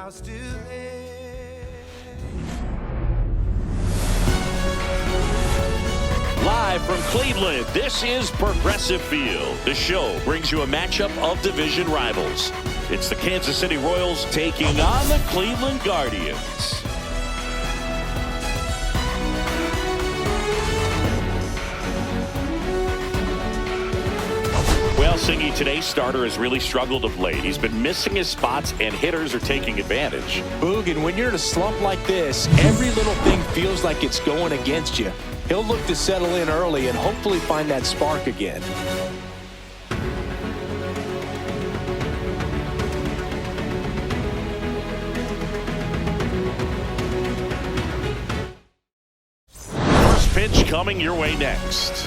I'll still live. Live from Cleveland, this is Progressive Field. The show brings you a matchup of division rivals. It's the Kansas City Royals taking on the Cleveland Guardians. Well, Singy, today's starter has really struggled of late. He's been missing his spots, and hitters are taking advantage. Boog, and when you're in a slump like this, every little thing feels like it's going against you. He'll look to settle in early and hopefully find that spark again. First pitch coming your way next.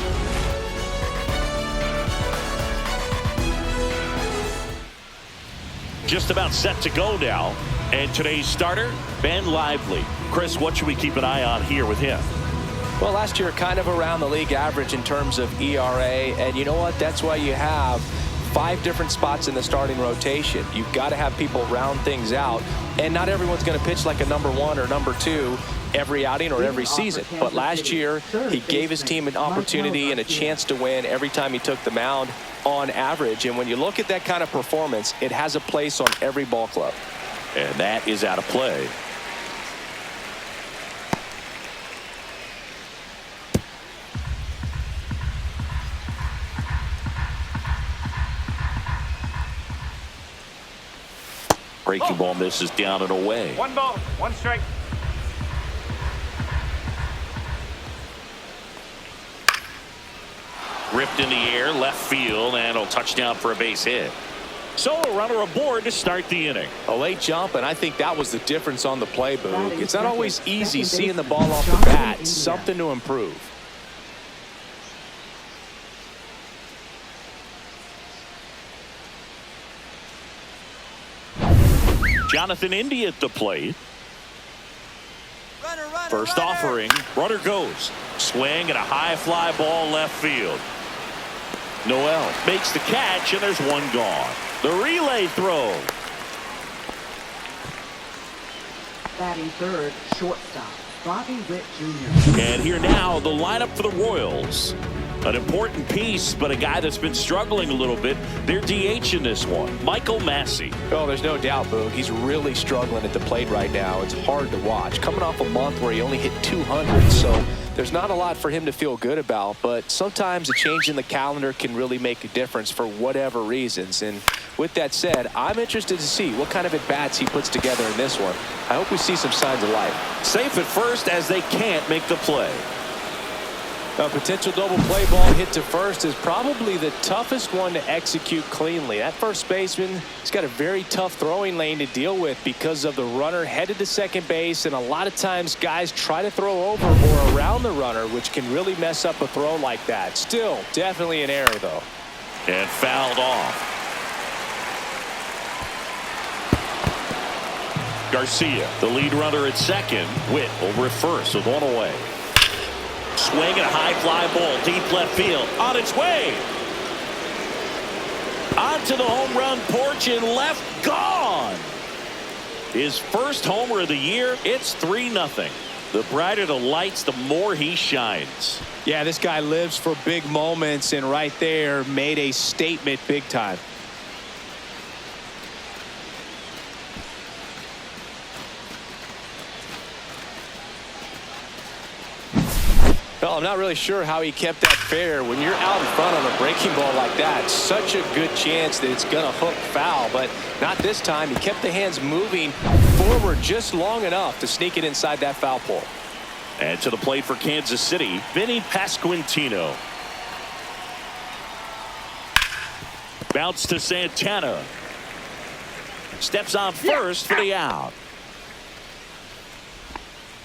Just about set to go now. And today's starter, Ben Lively. Chris, what should we keep an eye on here with him? Well, last year kind of around the league average in terms of ERA. And you know what? That's why you have 5 different spots in the starting rotation. You've got to have people round things out. And not everyone's going to pitch like a number 1 or number 2 every outing or every season. But last year, he gave his team an opportunity and a chance to win every time he took the mound on average. And when you look at that kind of performance, it has a place on every ball club. And that is out of play. Breaking ball misses down and away. 1 ball, 1 strike. Ripped in the air, left field, and a touchdown for a base hit. So a runner aboard to start the inning. A late jump, and I think that was the difference on the play, Boog. It's not always easy seeing the ball off the bat. Something to improve. Jonathan India at the plate. First offering, runner goes. Swing and a high fly ball left field. Noel makes the catch, and there's one gone. The relay throw. Batting third, shortstop, Bobby Witt Jr. And here now, the lineup for the Royals. An important piece, but a guy that's been struggling a little bit. They're DH in this one, Michael Massey. Oh, there's no doubt, Boog. He's really struggling at the plate right now. It's hard to watch. Coming off a month where he only hit 200, so there's not a lot for him to feel good about. But sometimes a change in the calendar can really make a difference for whatever reasons. And with that said, I'm interested to see what kind of at-bats he puts together in this one. I hope we see some signs of life. Safe at first as they can't make the play. A potential double play ball hit to first is probably the toughest one to execute cleanly. That first baseman has got a very tough throwing lane to deal with because of the runner headed to second base, and a lot of times guys try to throw over or around the runner, which can really mess up a throw like that. Still, definitely an error, though. And fouled off. Garcia, the lead runner at second. Witt over at first with one away. Swing and a high fly ball deep left field on its way onto the home run porch and left, gone. His first homer of the year. It's 3-0. The brighter the lights, the more he shines. Yeah, this guy lives for big moments, and right there made a statement big time. Well, I'm not really sure how he kept that fair. When you're out in front on a breaking ball like that, such a good chance that it's going to hook foul, but not this time. He kept the hands moving forward just long enough to sneak it inside that foul pole. And to the plate for Kansas City, Vinny Pasquantino. Bounce to Santana. Steps on first for the out.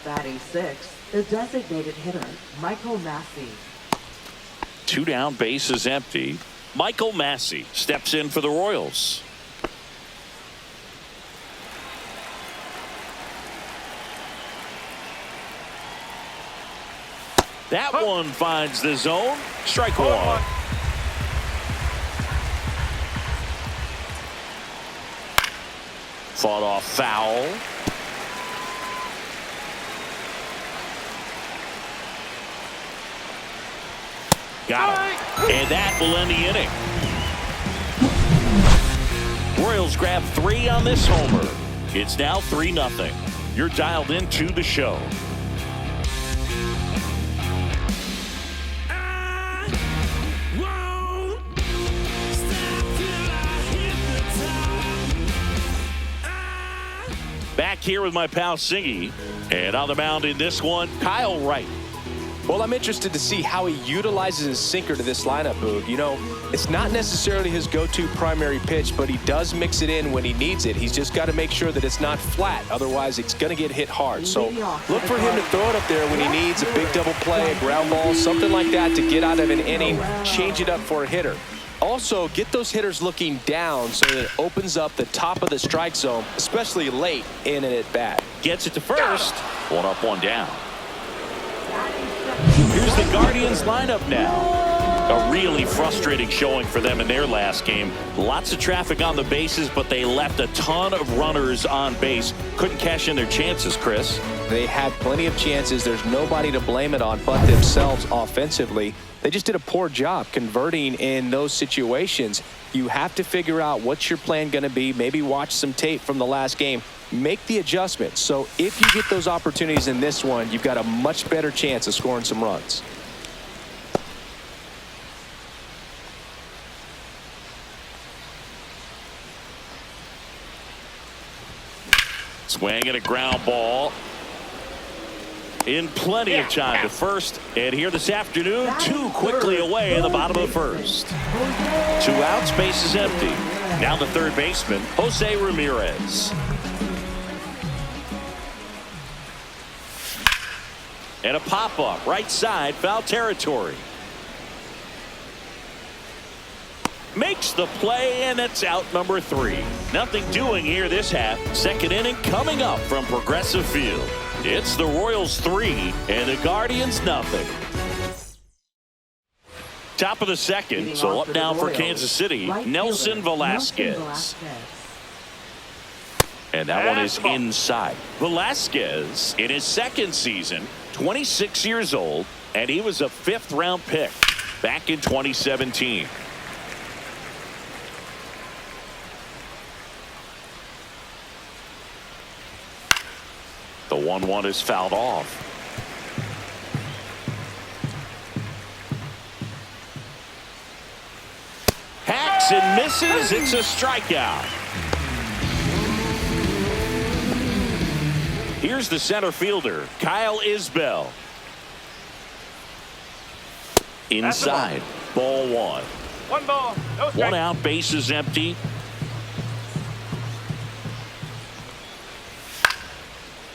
Batting sixth, the designated hitter, Michael Massey. 2 down, bases empty. Michael Massey steps in for the Royals. That one finds the zone. Strike one. Fought off foul. Got him. And that will end the inning. Royals grab 3 on this homer. It's now 3-0. You're dialed into the show. Back here with my pal Singy. And on the mound in this one, Kyle Wright. Well, I'm interested to see how he utilizes his sinker to this lineup, Boog. You know, it's not necessarily his go-to primary pitch, but he does mix it in when he needs it. He's just got to make sure that it's not flat. Otherwise, it's going to get hit hard. So look for him to throw it up there when he needs a big double play, a ground ball, something like that to get out of an inning, change it up for a hitter. Also, get those hitters looking down so that it opens up the top of the strike zone, especially late in an at-bat. Gets it to first. 1 up, 1 down. Here's the Guardians lineup now. A really frustrating showing for them in their last game. Lots of traffic on the bases, but they left a ton of runners on base. Couldn't cash in their chances, Chris. They had plenty of chances. There's nobody to blame it on but themselves offensively. They just did a poor job converting in those situations. You have to figure out what's your plan going to be. Maybe watch some tape from the last game. Make the adjustments. So if you get those opportunities in this one, you've got a much better chance of scoring some runs. Swing and a ground ball. In plenty of time to first. And here this afternoon, 2 quickly away in the bottom of the first. 2 outs, base is empty. Now the third baseman, Jose Ramirez. And a pop-up, right side, foul territory. Makes the play, and it's out number 3. Nothing doing here this half. Second inning coming up from Progressive Field. It's the Royals 3 and the Guardians nothing. Top of the second, so up now for Kansas City, Nelson Velasquez. And that one is inside. Velasquez in his second season, 26 years old, and he was a 5th-round pick back in 2017. The 1-1 is fouled off. Hacks and misses. It's a strikeout. Here's the center fielder, Kyle Isbell. Inside, ball 1. 1 ball, no strike. 1 out, base is empty.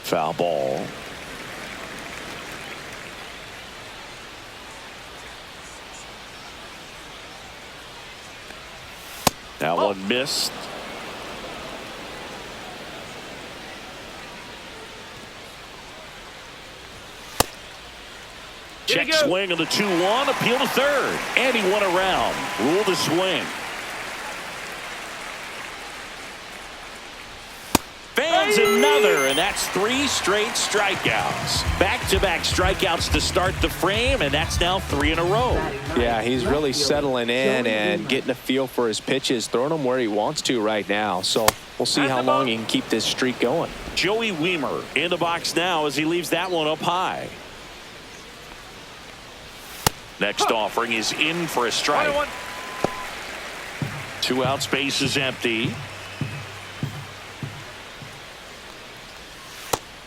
Foul ball. That one missed. Check swing on the 2-1, appeal to third, and he went around. Rule the swing. Fans another, and that's 3 straight strikeouts. Back-to-back strikeouts to start the frame, and that's now 3 in a row. Yeah, he's really settling in and getting a feel for his pitches, throwing them where he wants to right now. So we'll see how long he can keep this streak going. Joey Wiemer in the box now as he leaves that one up high. Next offering is in for a strike. 2 outs, base is empty.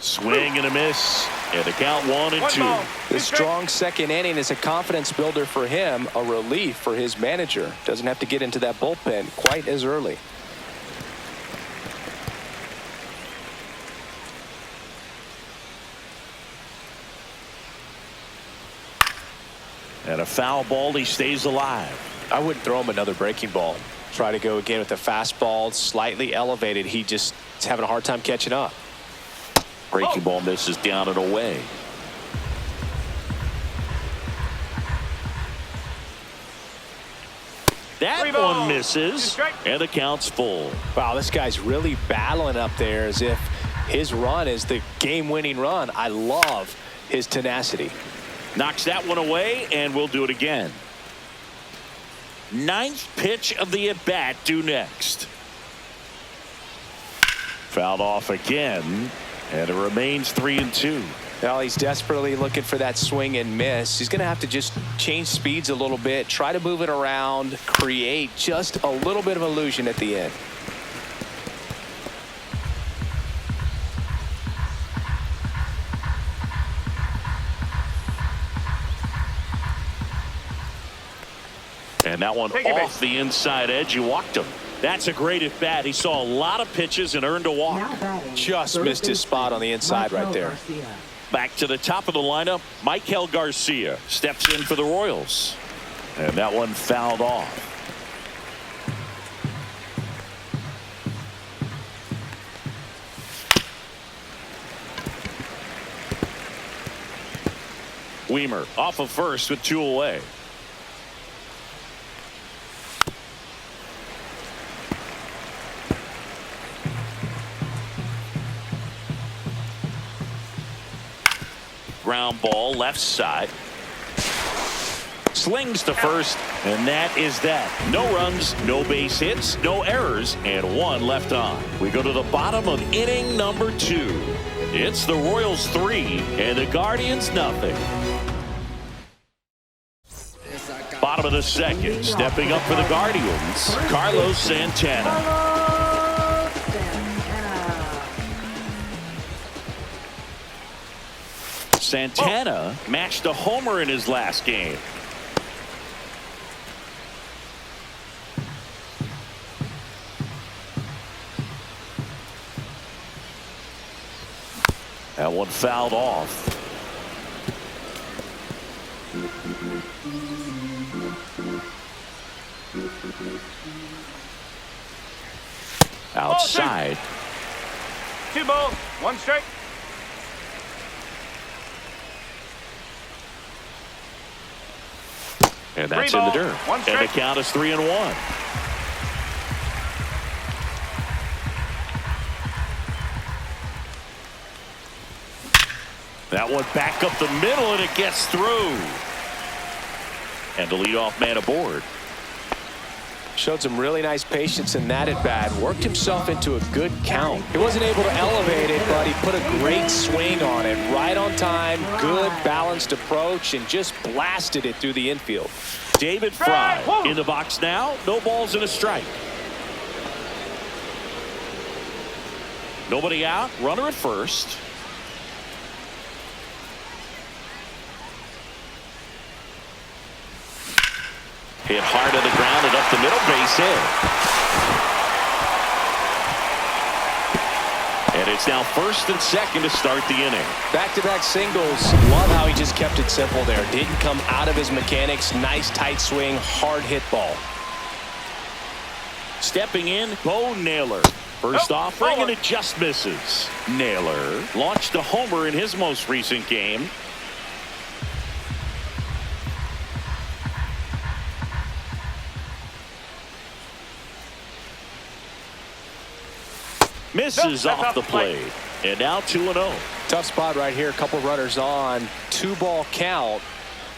Swing and a miss, and the count 1-2. The strong second inning is a confidence builder for him, a relief for his manager. Doesn't have to get into that bullpen quite as early. And a foul ball, he stays alive. I wouldn't throw him another breaking ball. Try to go again with the fastball, slightly elevated. He just is having a hard time catching up. Breaking ball misses down and away. That one misses, and the count's full. Wow, this guy's really battling up there as if his run is the game-winning run. I love his tenacity. Knocks that one away, and we'll do it again. Ninth pitch of the at-bat due next. Fouled off again, and it remains 3-2. Well, he's desperately looking for that swing and miss. He's going to have to just change speeds a little bit, try to move it around, create just a little bit of illusion at the end. And that one off the inside edge. You walked him. That's a great at bat. He saw a lot of pitches and earned a walk. Just missed his spot on the inside right there. Back to the top of the lineup, Michael Garcia steps in for the Royals. And that one fouled off. Weimer off of first with 2 away. Ground ball left side. Slings to first, and that is that. No runs, no base hits, no errors, and 1 left on. We go to the bottom of inning number 2. It's the Royals 3 and the Guardians nothing. Bottom of the second, stepping up for the Guardians, Carlos Santana. Santana matched a homer in his last game. That one fouled off. Outside. 2 balls, 1 strike. And that's in the dirt. And the count is 3-1. That one back up the middle, and it gets through. And the leadoff man aboard. Showed some really nice patience in that at bat. Worked himself into a good count. He wasn't able to elevate it, but he put a great swing on it. Right on time, good balanced approach, and just blasted it through the infield. David Fry in the box now. No balls and a strike. Nobody out. Runner at first. Hit hard to the ground and up the middle, base hit. And it's now first and second to start the inning. Back-to-back singles. Love how he just kept it simple there. Didn't come out of his mechanics. Nice tight swing, hard hit ball. Stepping in, Bo Naylor. First offering, and it just misses. Naylor launched a homer in his most recent game. Misses off the plate. And now 2-0. Tough spot right here. A couple runners on. 2-ball count.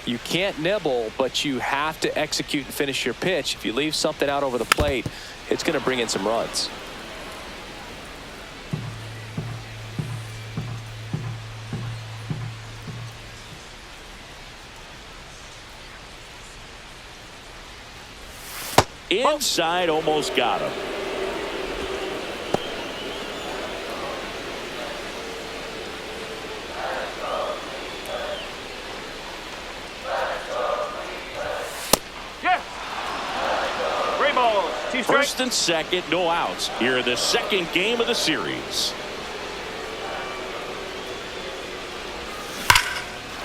You can't nibble, but you have to execute and finish your pitch. If you leave something out over the plate, it's going to bring in some runs. Inside, almost got him. First and second, no outs. Here in the second game of the series.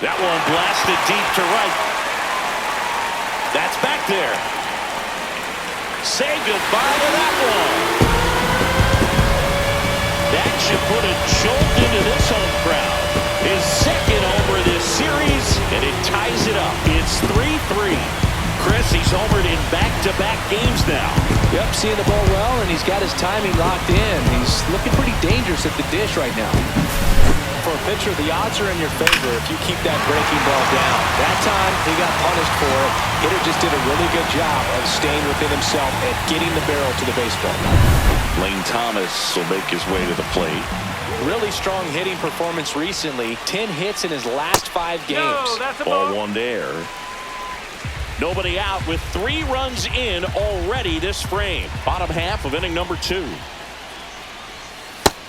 That one blasted deep to right. That's back there. Say goodbye to that one. That should put a jolt into this home crowd. His second homer this series, and it ties it up. It's 3-3. Chris, He's homered in back-to-back games now. Yep, seeing the ball well, and he's got his timing locked in. He's looking pretty dangerous at the dish right now. For a pitcher, the odds are in your favor if you keep that breaking ball down. That time, he got punished for it. Hitter just did a really good job of staying within himself and getting the barrel to the baseball. Lane Thomas will make his way to the plate. Really strong hitting performance recently. 10 hits in his last 5 games. No, that's a Ball ball. one there. Nobody out with 3 runs in already this frame. Bottom half of inning number 2.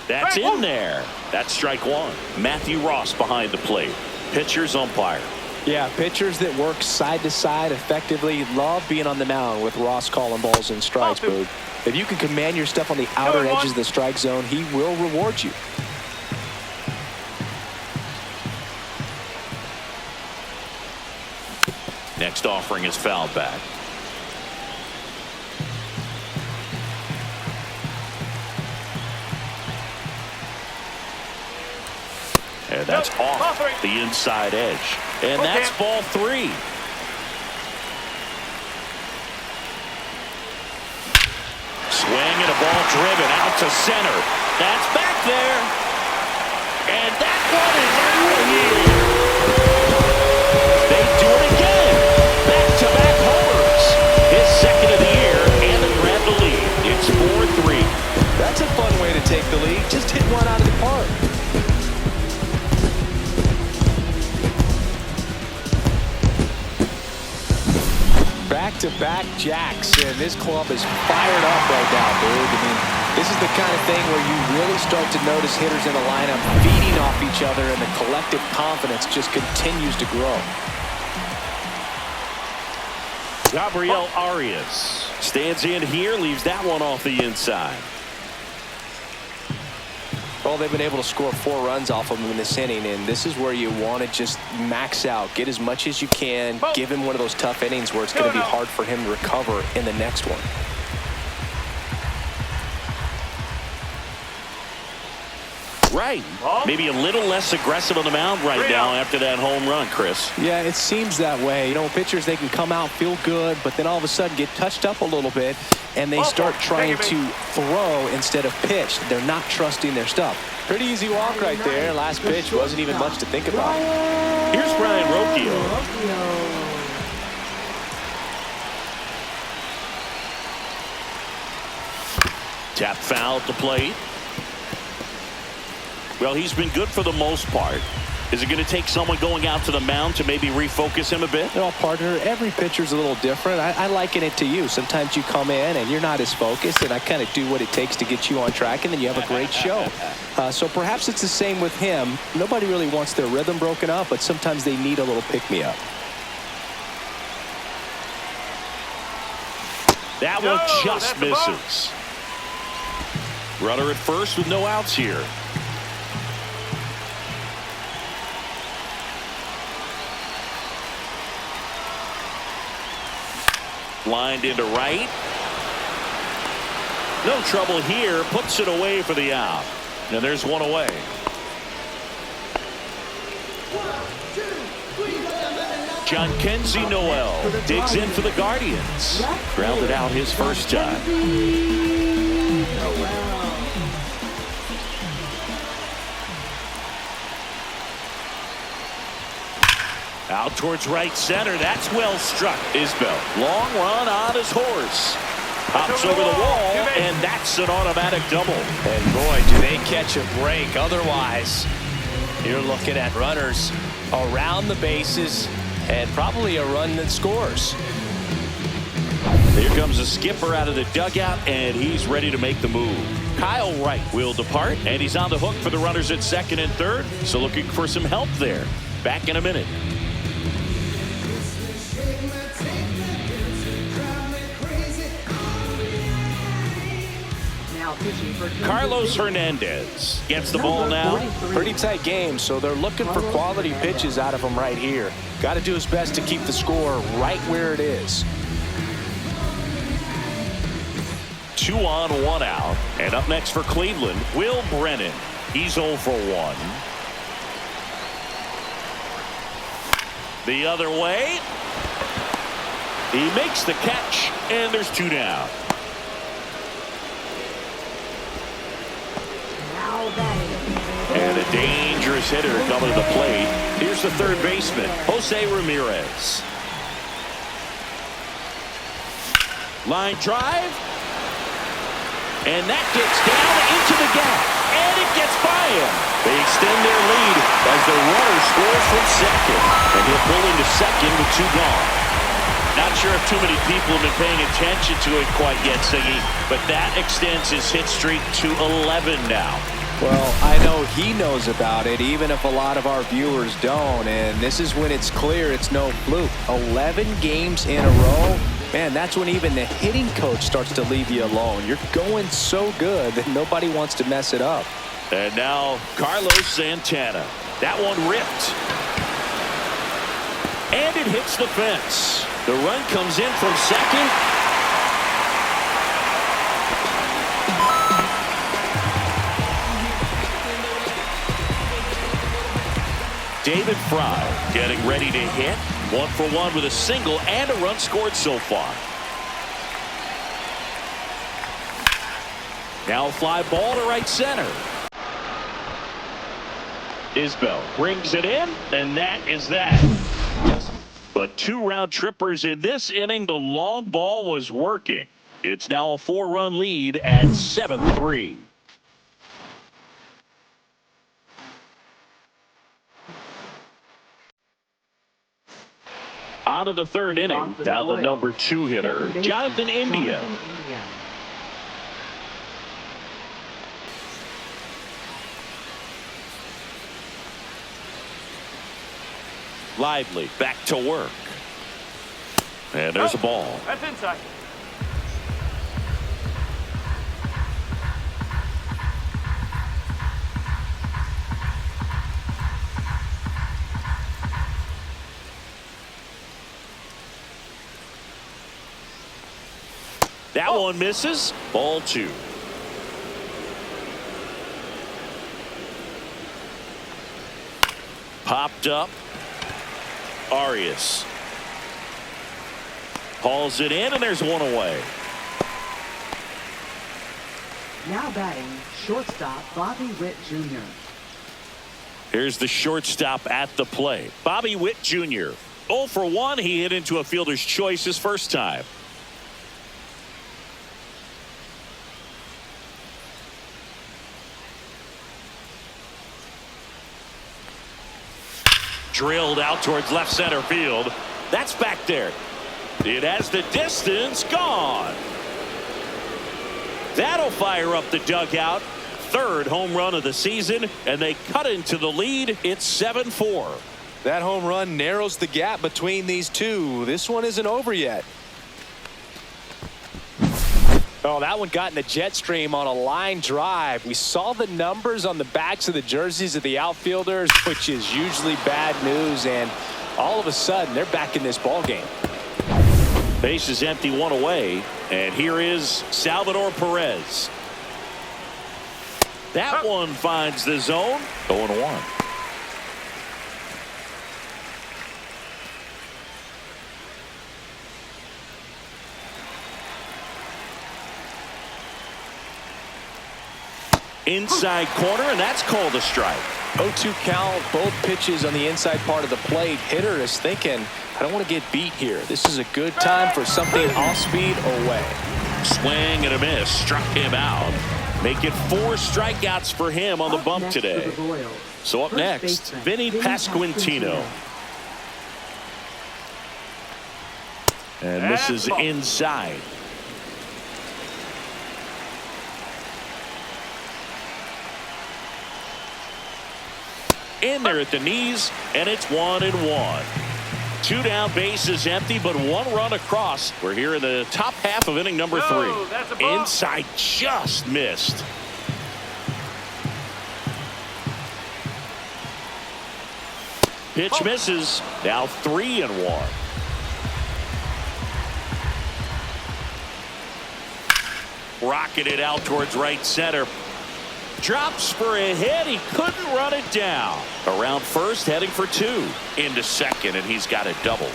That's in there. That's strike 1. Matthew Ross behind the plate. Pitcher's umpire. Yeah, pitchers that work side to side effectively love being on the mound with Ross calling balls and strikes, Ball 2. Boog. If you can command your stuff on the outer Going edges one. of the strike zone, he will reward you. Next offering is fouled back. And that's Ball off 3. the inside edge. And that's ball 3. Swing and a ball driven out to center. That's back there. And that one is out of here. They do it again. Back-to-back homers. His second of the year, and they grab the lead. It's 4-3. That's a fun way to take the lead. Just hit one out of the park. Back-to-back jacks, and this club is fired up right now, dude. I mean, this is the kind of thing where you really start to notice hitters in the lineup feeding off each other, and the collective confidence just continues to grow. Gabriel Arias stands in here, leaves that one off the inside. Well, they've been able to score 4 runs off of him in this inning, and this is where you want to just max out, get as much as you can, give him one of those tough innings where it's going to be hard for him to recover in the next one. Right. Maybe a little less aggressive on the mound right now after that home run, Chris. Yeah, it seems that way. You know, pitchers, they can come out, feel good, but then all of a sudden get touched up a little bit, and they start trying to throw instead of pitch. They're not trusting their stuff. Pretty easy walk right there. Last pitch wasn't even much to think about. Here's Brian Rocchio. Tap foul at the plate. Well, he's been good for the most part. Is it going to take someone going out to the mound to maybe refocus him a bit? Well, partner, every pitcher's a little different. I liken it to you. Sometimes you come in and you're not as focused, and I kind of do what it takes to get you on track, and then you have a great show. So perhaps it's the same with him. Nobody really wants their rhythm broken up, but sometimes they need a little pick-me-up. That one just misses. Runner at first with no outs here. Lined into right. No trouble here. Puts it away for the out. And there's one away. Jhonkensy Noel digs in for the Guardians. Grounded out his first time. Out towards right center. That's well struck. Isbell. Long run on his horse. Hops over the wall, and that's an automatic double. And boy, do they catch a break. Otherwise, you're looking at runners around the bases and probably a run that scores. Here comes the skipper out of the dugout, and he's ready to make the move. Kyle Wright will depart, and he's on the hook for the runners at second and third. So looking for some help there. Back in a minute. Carlos Hernandez gets the ball now. Pretty tight game, so they're looking for quality pitches out of him right here. Got to do his best to keep the score right where it is. 2 on, 1 out. And up next for Cleveland, Will Brennan. He's 0 for 1. The other way. He makes the catch, and there's 2 down. Now batting. And a dangerous hitter coming to the plate. Here's the third baseman, Jose Ramirez. Line drive. And that gets down into the gap. And it gets by him. They extend their lead as the runner scores from second. And he'll pull into second with 2 gone. Not sure if too many people have been paying attention to it quite yet, Siggy, but that extends his hit streak to 11 now. Well, I know he knows about it, even if a lot of our viewers don't. And this is when it's clear it's no fluke. 11 games in a row. Man, that's when even the hitting coach starts to leave you alone. You're going so good that nobody wants to mess it up. And now Carlos Santana. That one ripped. And it hits the fence. The run comes in from second. David Fry getting ready to hit. 1 for 1 with a single and a run scored so far. Now a fly ball to right center. Isbell brings it in, and that is that. But 2 round trippers in this inning. The long ball was working. It's now a 4-run lead at 7-3. Out of the third inning, now the number 2 hitter, Jonathan India. Lively back to work. And there's a ball. That's inside. That one misses. Ball 2. Popped up. Arias hauls it in, and there's 1 away. Now batting, shortstop Bobby Witt Jr. Here's the shortstop at the plate, Bobby Witt Jr. 0 for 1. He hit into a fielder's choice his first time. Drilled out towards left center field. That's back there. It has the distance. Gone. That'll fire up the dugout. 3rd home run of the season, and they cut into the lead. It's 7-4. That home run narrows the gap between these two. This one isn't over yet. Oh, that one got in the jet stream on a line drive. We saw the numbers on the backs of the jerseys of the outfielders, which is usually bad news, and all of a sudden they're back in this ball game. Base is empty, 1 away, and here is Salvador Perez. That one finds the zone. 0-1. Inside corner, and that's called a strike. 0-2 count, both pitches on the inside part of the plate. Hitter is thinking, I don't want to get beat here. This is a good time for something off speed away. Swing and a miss, struck him out. Make it 4 strikeouts for him on the bump today. So up next, Vinny Pasquantino. And this is inside. In there at the knees, and it's 1-1. 2 down, base is empty, but 1 run across. We're here in the top half of inning number 3. Inside, just missed. Pitch misses. Now 3-1. Rocketed out towards right center. Drops for a hit. He couldn't run it down. Around first, heading for 2. Into second, and he's got a double.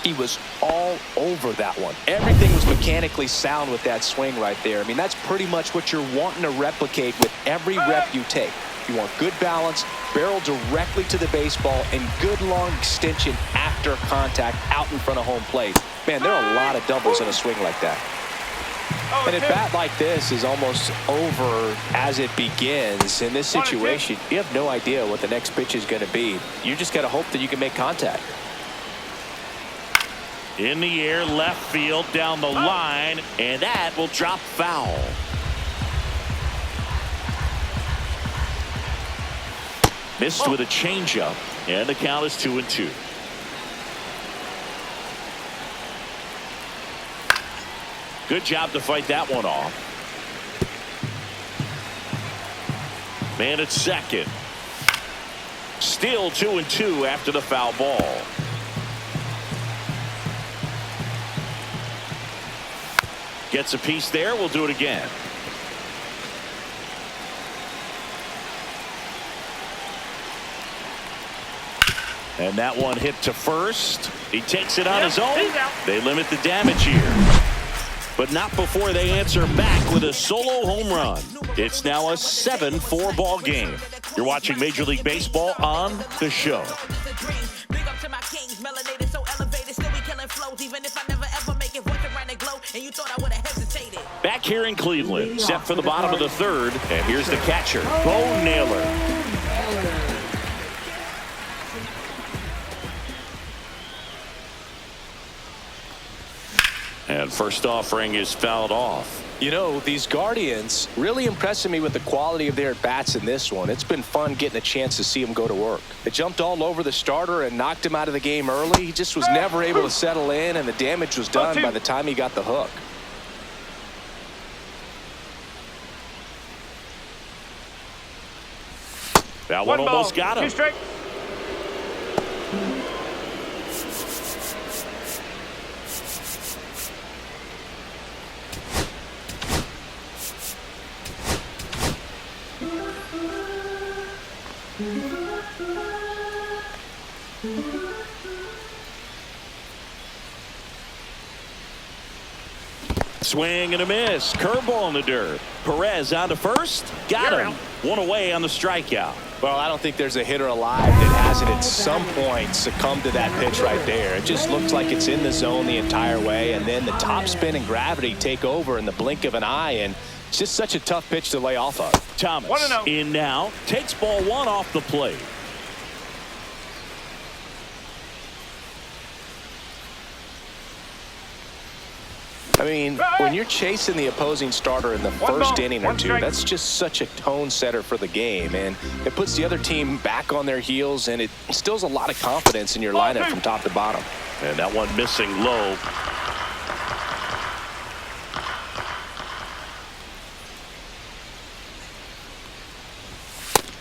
He was all over that one. Everything was mechanically sound with that swing right there. I mean, that's pretty much what you're wanting to replicate with every rep you take. You want good balance, barrel directly to the baseball, and good long extension after contact out in front of home plate. Man, there are a lot of doubles in a swing like that. And a bat like this is almost over as it begins. In this situation, you have no idea what the next pitch is going to be. You just got to hope that you can make contact. In the air, left field, down the line, and that will drop foul. Missed with a changeup, and the count is 2-2. Good job to fight that one off. Man at second. Still 2-2 after the foul ball. Gets a piece there. We'll do it again. And that one hit to first. He takes it on his own. They limit the damage here. But not before they answer back with a solo home run. It's now a 7-4 ball game. You're watching Major League Baseball on The Show. Back here in Cleveland, set for the bottom of the third. And here's the catcher, Bo Naylor. And first offering is fouled off. You know, these Guardians really impressing me with the quality of their at-bats in this one. It's been fun getting a chance to see them go to work. They jumped all over the starter and knocked him out of the game early. He just was never able to settle in, and the damage was done by the time he got the hook. That one almost got him. 2 strikes. Swing and a miss. Curveball in the dirt. Perez on to first. Got him. One away on the strikeout. Well, I don't think there's a hitter alive that hasn't at some point succumbed to that pitch right there. It just looks like it's in the zone the entire way, and then the top spin and gravity take over in the blink of an eye, and it's just such a tough pitch to lay off of. Thomas in now. Takes ball one off the plate. I mean, when you're chasing the opposing starter in the first inning or two, that's just such a tone setter for the game, and it puts the other team back on their heels, and it instills a lot of confidence in your lineup from top to bottom. And that one missing low.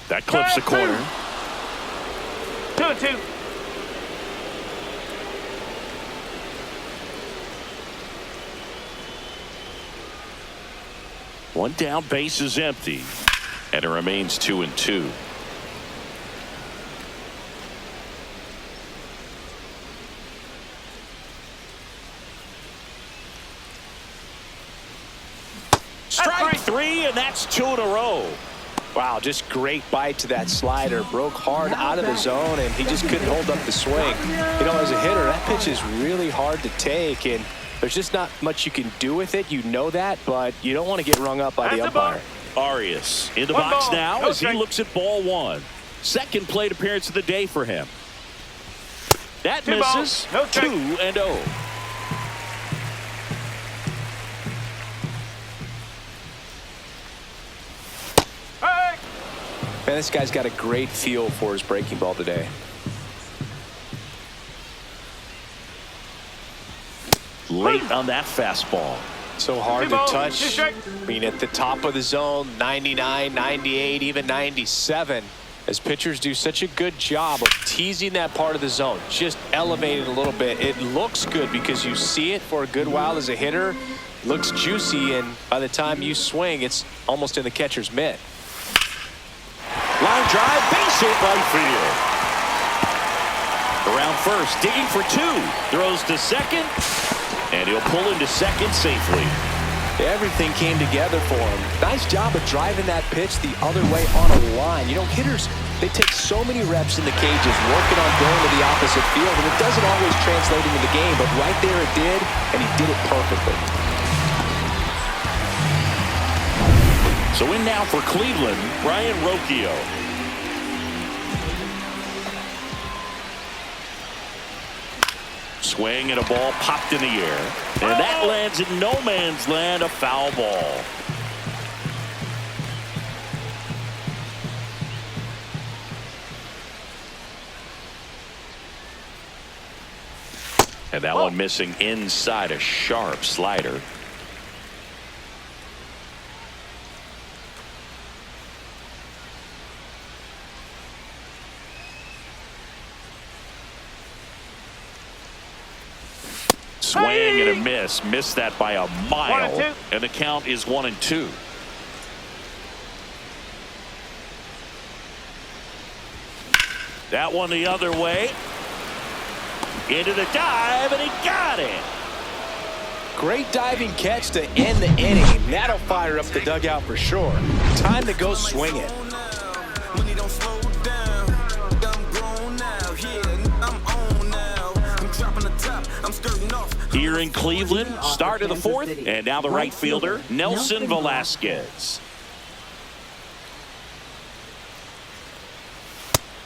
That clips the corner. 2-2. One down, base is empty, and it remains 2-2. Strike three, and that's 2 in a row. Wow, just great bite to that slider. Broke hard out of the zone, and he just couldn't hold up the swing. You know, as a hitter, that pitch is really hard to take, and there's just not much you can do with it. You know that, but you don't want to get rung up by the umpire. Arias in the box now as he looks at ball one. Second plate appearance of the day for him. That misses. 2-0. Man, this guy's got a great feel for his breaking ball today. Late on that fastball. So hard to touch. I mean, at the top of the zone, 99, 98, even 97. As pitchers do such a good job of teasing that part of the zone, just elevate it a little bit. It looks good because you see it for a good while as a hitter. It looks juicy, and by the time you swing, it's almost in the catcher's mitt. Line drive, base hit right field. Around first, digging for two. Throws to second, and he'll pull into second safely. Everything came together for him. Nice job of driving that pitch the other way on a line. You know, hitters, they take so many reps in the cages working on going to the opposite field, and it doesn't always translate into the game, but right there it did, and he did it perfectly. So in now for Cleveland, Brayan Rocchio. Swing and a ball popped in the air. And that lands in no man's land, a foul ball. And that one missing inside, a sharp slider. Swing and a miss. Missed that by a mile. And the count is 1-2. That one the other way. Into the dive, and he got it. Great diving catch to end the inning. That'll fire up the dugout for sure. Time to go swing it. Here in Cleveland, start of the fourth, and now the right fielder, Nelson Velasquez.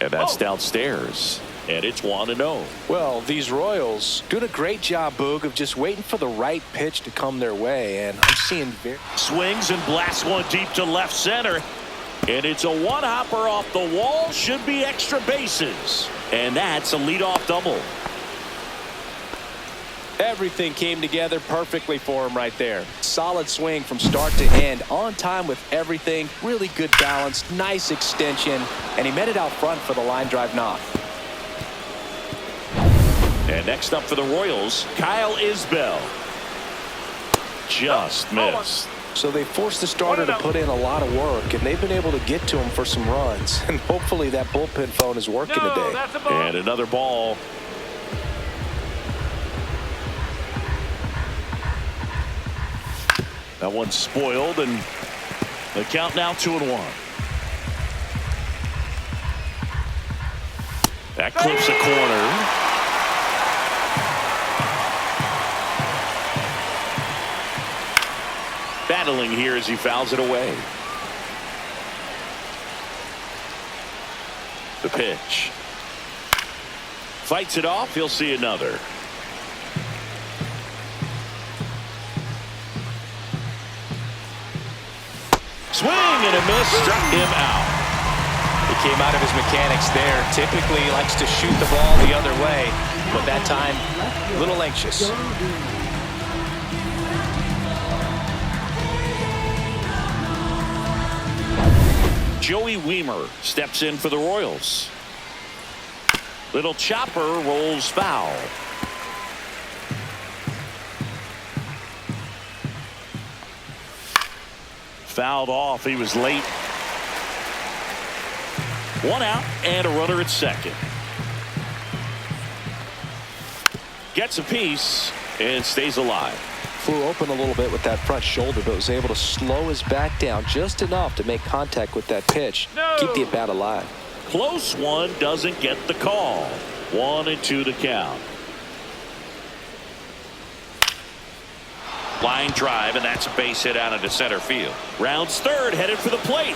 And that's downstairs, and it's 1-0. Well, these Royals doing a great job, Boog, of just waiting for the right pitch to come their way, and I'm seeing swings and blasts one deep to left center, and it's a one-hopper off the wall. Should be extra bases, and that's a leadoff double. Everything came together perfectly for him right there. Solid swing from start to end, on time with everything, really good balance, nice extension, and he met it out front for the line drive knock. And next up for the Royals, Kyle Isbell. Just missed. So they forced the starter to put in a lot of work, and they've been able to get to him for some runs. And hopefully that bullpen phone is working today. And another ball. That one's spoiled, and the count now 2-1. That clips a corner. Battling here as he fouls it away. The pitch. Fights it off. He'll see another. Swing and a miss, struck him out. He came out of his mechanics there. Typically he likes to shoot the ball the other way, but that time a little anxious. Joey Wiemer steps in for the Royals. Little chopper rolls foul. Fouled off. He was late. One out and a runner at second. Gets a piece and stays alive. Flew open a little bit with that front shoulder, but was able to slow his back down just enough to make contact with that pitch. Keep the at-bat alive. Close one, doesn't get the call. 1-2 to count. Line drive, and that's a base hit out into center field. Rounds third, headed for the plate.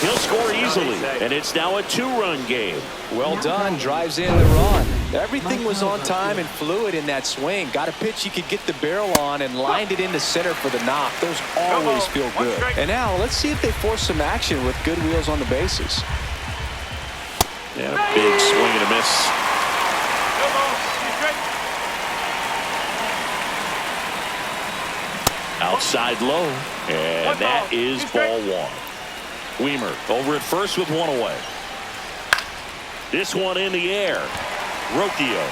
He'll score easily, and it's now a 2-run game. Well done, drives in the run. Everything was on time and fluid in that swing. Got a pitch he could get the barrel on and lined it into center for the knock. Those always feel good. And now let's see if they force some action with good wheels on the bases. Yeah, big swing and a miss. Outside low, and that is ball one. Wiemer over at first with one away. This one in the air. Rocchio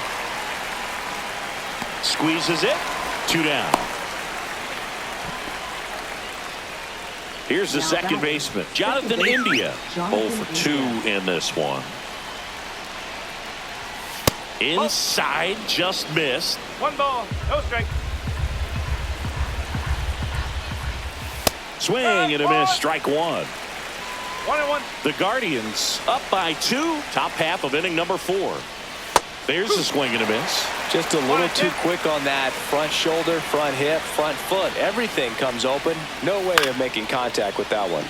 squeezes it. 2 down. Here's the second baseman, Jonathan India. 0 for 2 in this one. Inside, just missed. 1 ball, no strike. Swing and a miss, strike 1. 1-1. The Guardians up by 2, top half of inning number 4. There's a swing and a miss. Just a little too quick on that front shoulder, front hip, front foot. Everything comes open. No way of making contact with that one.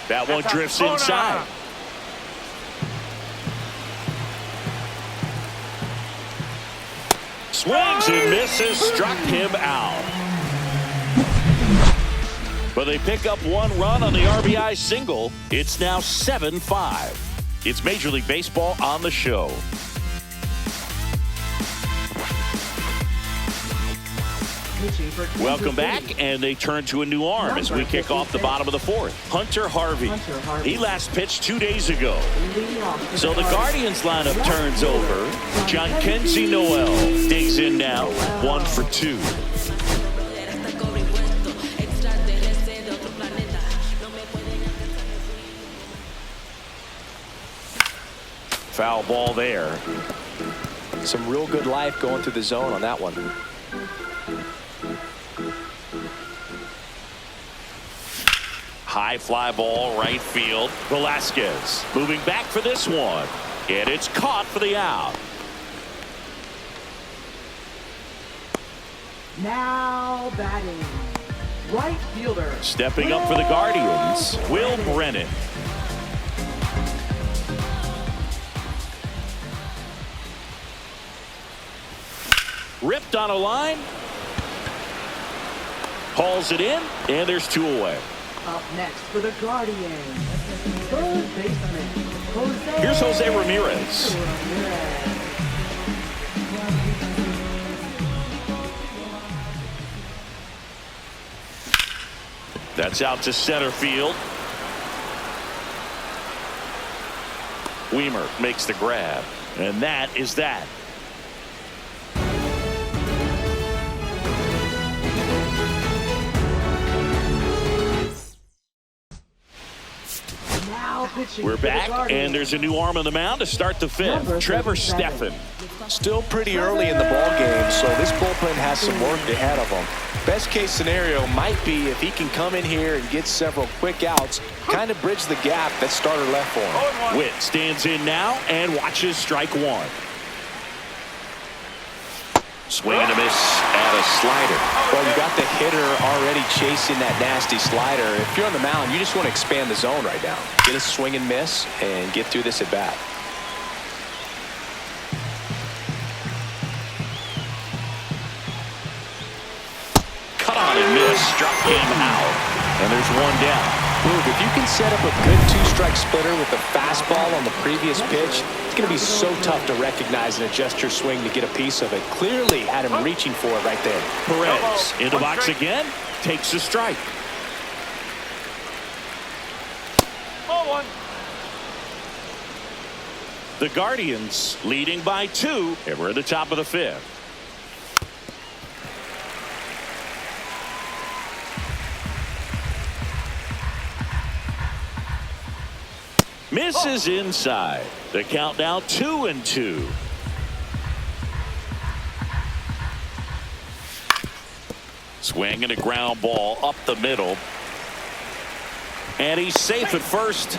That one drifts inside. Swings and misses, struck him out. But they pick up 1 run on the RBI single. It's now 7-5. It's Major League Baseball on the show. Pitching for Kansas Welcome back, City. and they turn to a new arm as we kick off the bottom of the 4th. Hunter Harvey. He last pitched 2 days ago. Leading off for So the Guardians lineup turns over. Jhonkensy Noel digs in now, 1 for 2. Foul ball there. Some real good life going through the zone on that one. High fly ball, right field. Velasquez moving back for this one. And it's caught for the out. Now batting. Right fielder. Stepping up for the Guardians, Will Brennan. Ripped on a line. Hauls it in, and there's 2 away. Up next for the Guardians. Third baseman. Jose. Here's Jose Ramirez. That's out to center field. Weimer makes the grab, and that is that. We're back, and there's a new arm on the mound to start the 5th. Trevor Stephan. Still pretty early in the ball game, so this bullpen has some work ahead of them. Best case scenario might be if he can come in here and get several quick outs, kind of bridge the gap that starter left for him. Witt stands in now and watches strike 1. Swing and a miss at a slider. Well, you got the hitter already chasing that nasty slider. If you're on the mound, you just want to expand the zone right now. Get a swing and miss and get through this at bat. Cut on and miss, struck him out. And there's 1 down. If you can set up a good 2-strike splitter with the fastball on the previous pitch, it's going to be so tough to recognize and adjust your swing to get a piece of it. Clearly had him reaching for it right there. Perez in the box again, takes a strike. Ball 1. The Guardians leading by 2, and we're at the top of the 5th. Misses inside. The count now 2-2. Swing and a ground ball up the middle. And he's safe at first.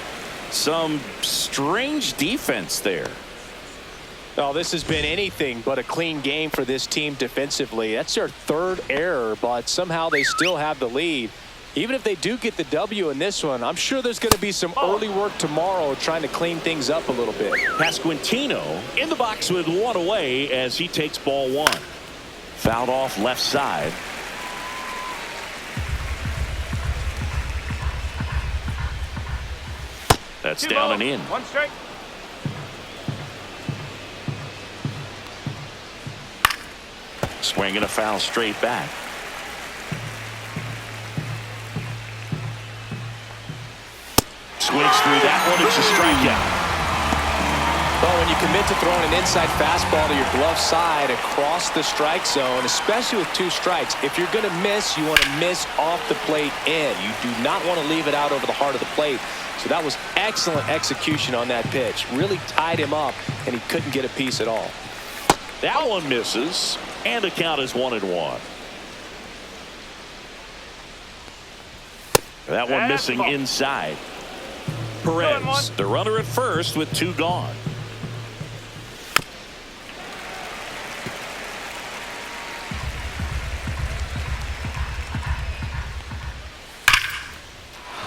Some strange defense there. Oh, this has been anything but a clean game for this team defensively. That's their 3rd error, but somehow they still have the lead. Even if they do get the W in this one, I'm sure there's going to be some early work tomorrow trying to clean things up a little bit. Pasquantino in the box with 1 away as he takes ball 1. Fouled off left side. That's 2 down balls, and in. 1 strike. Swing and a foul straight back. Swings through that one. It's a strikeout. Well, when you commit to throwing an inside fastball to your glove side across the strike zone, especially with 2 strikes, if you're going to miss, you want to miss off the plate in. You do not want to leave it out over the heart of the plate. So that was excellent execution on that pitch. Really tied him up, and he couldn't get a piece at all. That one misses, and the count is 1-1. That one missing inside. Perez, the runner at first with 2 gone.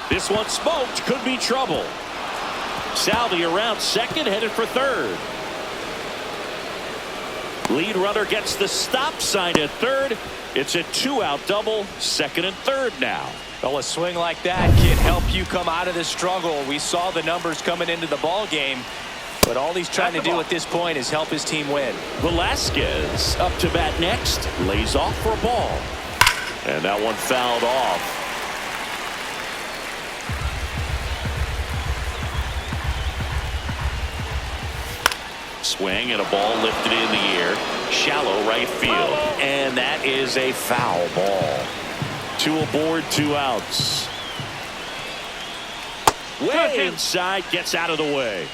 This one smoked, could be trouble. Salvi around second, headed for third. Lead runner gets the stop sign at third. It's a 2-out double, second and third now. Well, a swing like that can help you come out of this struggle. We saw the numbers coming into the ball game, but all he's trying to do at this point is help his team win. Velasquez up to bat next, lays off for a ball, and that one fouled off. Swing and a ball lifted in the air, shallow right field, and that is a foul ball. 2 aboard, 2 outs. Way inside, gets out of the way.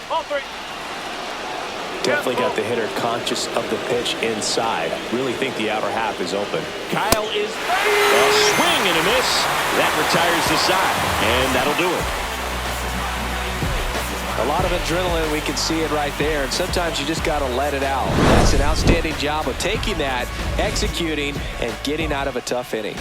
Ball 3. Definitely got the hitter conscious of the pitch inside. Really think the outer half is open. Kyle is a swing and a miss. That retires the side, and that'll do it. A lot of adrenaline, we can see it right there, and sometimes you just got to let it out. That's an outstanding job of taking that, executing, and getting out of a tough inning.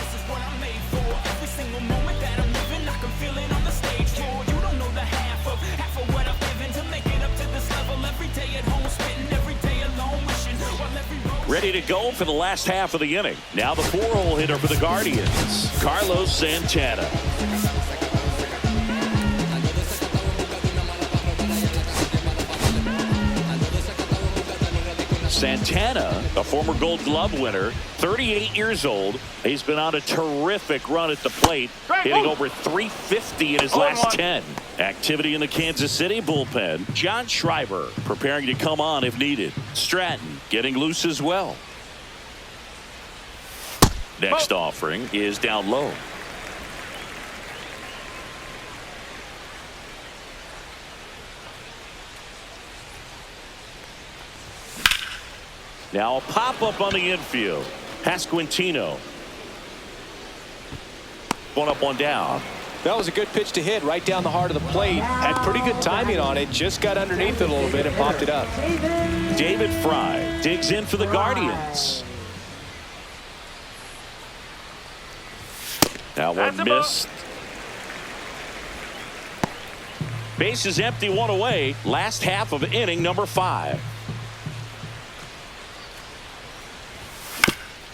Ready to go for the last half of the inning. Now the 4-hole hitter for the Guardians, Carlos Santana. Santana, a former Gold Glove winner, 38 years old. He's been on a terrific run at the plate, hitting over .350 in his last 10. Activity in the Kansas City bullpen. John Schreiber preparing to come on if needed. Stratton getting loose as well. Next offering is down low. Now a pop-up on the infield. Pasquantino. One up, one down. That was a good pitch to hit right down the heart of the plate. Had pretty good timing on it. Just got underneath it a little bit and popped it up. David Fry digs in for the Guardians. That one missed. Base is empty, 1 away. Last half of inning number 5.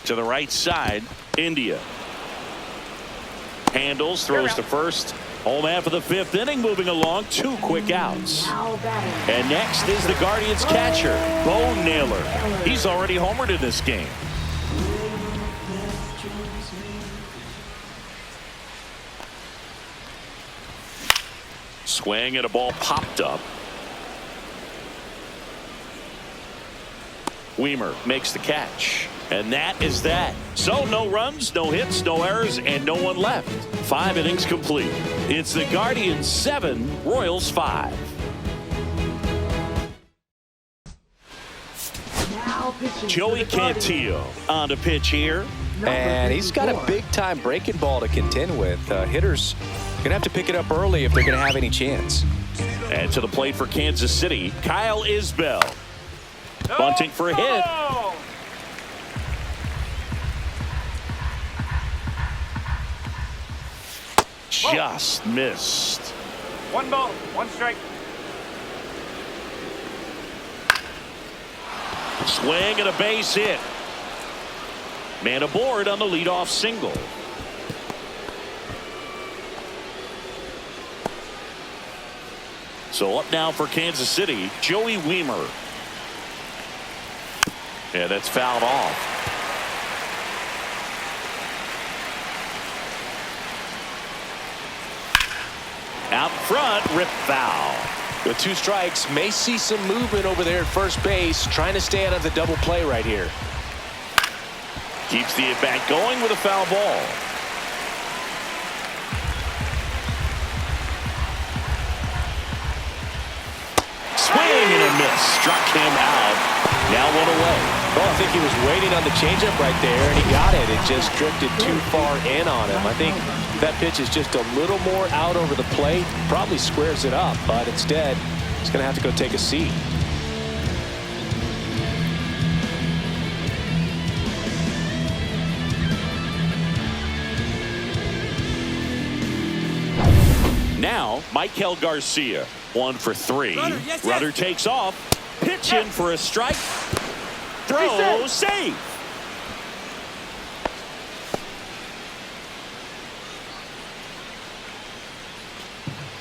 To the right side, India. Handles, throws to first. Home half of the 5th inning, moving along, 2 quick outs. And next is the Guardians catcher, Bo Naylor. He's already homered in this game. Swing and a ball popped up. Weimer makes the catch. And that is that. So no runs, no hits, no errors, and no one left. 5 innings complete. It's the Guardians 7, Royals 5. Joey Cantillo on the pitch here. And he's got a big-time breaking ball to contend with. Hitters going to have to pick it up early if they're going to have any chance. And to the plate for Kansas City, Kyle Isbell. Bunting for a hit. Just missed. 1 ball, 1 strike. Swing and a base hit. Man aboard on the leadoff single. So up now for Kansas City, Joey Weimer. Yeah, that's fouled off. Out front, rip foul. With 2 strikes, may see some movement over there at first base, trying to stay out of the double play right here. Keeps the at-bat going with a foul ball. Swing and a miss. Struck him out. Now 1 away. Well, I think he was waiting on the changeup right there, and he got it. It just drifted too far in on him. I think that pitch is just a little more out over the plate. Probably squares it up, but instead, he's going to have to go take a seat. Now, Michael Garcia, 1 for 3. Rudder takes off. Pitch in for a strike. Throw, save.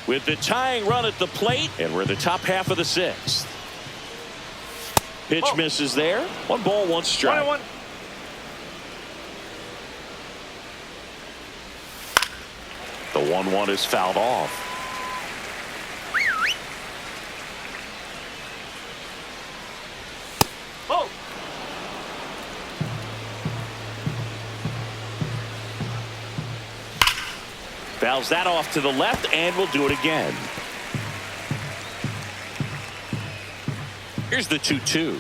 With the tying run at the plate, and we're in the top half of the 6th. Pitch misses there. 1 ball, 1 strike. 1-1. The 1-1 is fouled off. Oh. Fouls that off to the left, and we'll do it again. Here's the 2-2.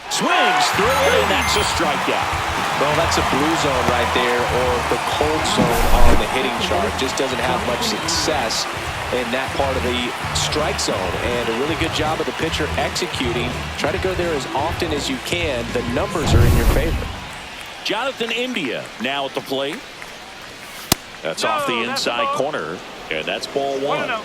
Swings through it, and that's a strikeout. Well, that's a blue zone right there, or the cold zone on the hitting chart. Just doesn't have much success in that part of the strike zone. And a really good job of the pitcher executing. Try to go there as often as you can. The numbers are in your favor. Jonathan India now at the plate. That's off the inside corner, and that's ball 1. 1-0.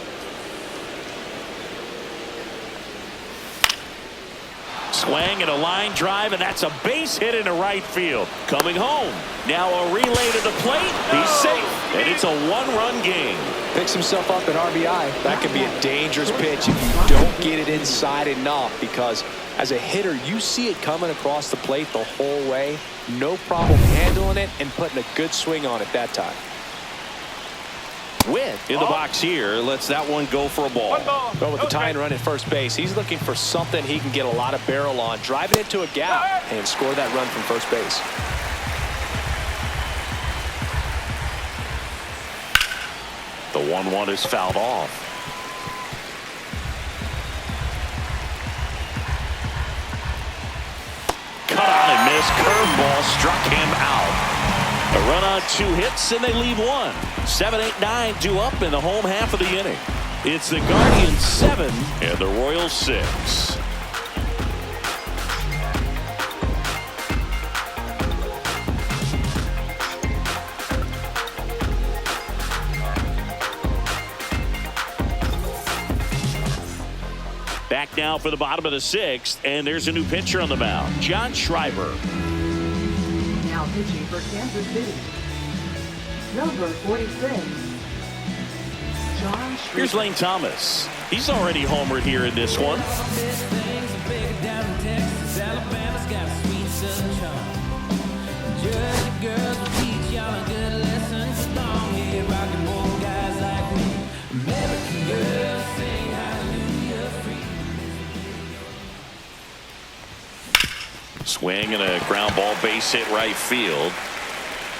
Swing and a line drive, and that's a base hit into right field. Coming home. Now a relay to the plate. He's safe, and it's a 1-run game. Picks himself up at RBI. That could be a dangerous pitch if you don't get it inside enough, because as a hitter, you see it coming across the plate the whole way. No problem handling it and putting a good swing on it that time. With in the box here, lets that one go for a ball. 1 ball. But with the tying run at first base, he's looking for something he can get a lot of barrel on, drive it into a gap, and score that run from first base. The 1-1 is fouled off. Cut on and missed. Curveball struck him out. A run on 2 hits, and they leave 1. 7, 8, 9 due up in the home half of the inning. It's the Guardians 7 and the Royals 6. Back now for the bottom of the 6th, and there's a new pitcher on the mound, John Schreiber. Now pitching for Kansas City, number 46, John Schreiber. Here's Lane Thomas. He's already homered here in this one. Swing and a ground ball base hit right field.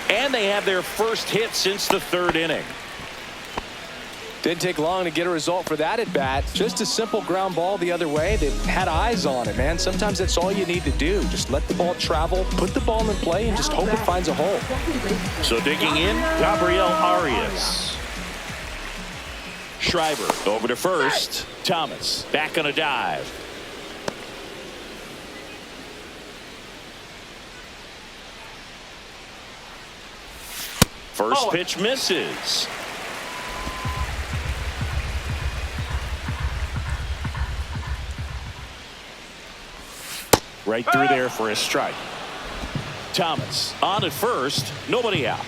And they have their first hit since the 3rd inning. Didn't take long to get a result for that at bat. Just a simple ground ball the other way. They had eyes on it, man. Sometimes that's all you need to do. Just let the ball travel, put the ball in play, and just hope it finds a hole. So digging in, Gabriel Arias. Schreiber over to first. Thomas back on a dive. First pitch misses. Right through there for a strike. Thomas on at first, nobody out.